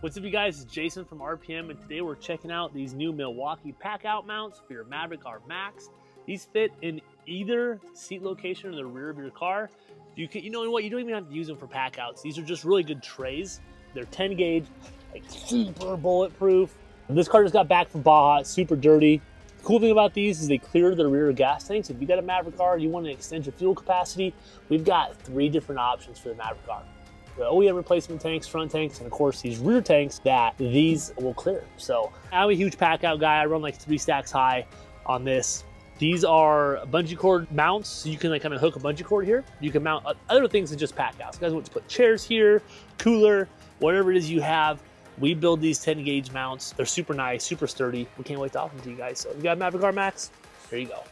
What's up, you guys? It's Jason from RPM, and today we're checking out these new Milwaukee Packout mounts for your Maverick R MAX. These fit in either seat location or the rear of your car. You know what? You don't even have to use them for packouts. These are just really good trays. They're 10 gauge, like super bulletproof. And this car just got back from Baja. It's super dirty. The cool thing about these is they clear the rear gas tanks. If you got a Maverick R, you want to extend your fuel capacity, we've got 3 different options for the Maverick R. The OEM replacement tanks, front tanks, and of course these rear tanks that these will clear. So I'm a huge Packout guy. I run like 3 stacks high on this. These are bungee cord mounts, so you can like kind of hook a bungee cord here. You can mount other things than just Packouts. You guys want to put chairs here, cooler, whatever it is you have. We build these 10 gauge mounts. They're super nice, super sturdy. We can't wait to offer them to you guys. So if you got Maverick R MAX, there you go.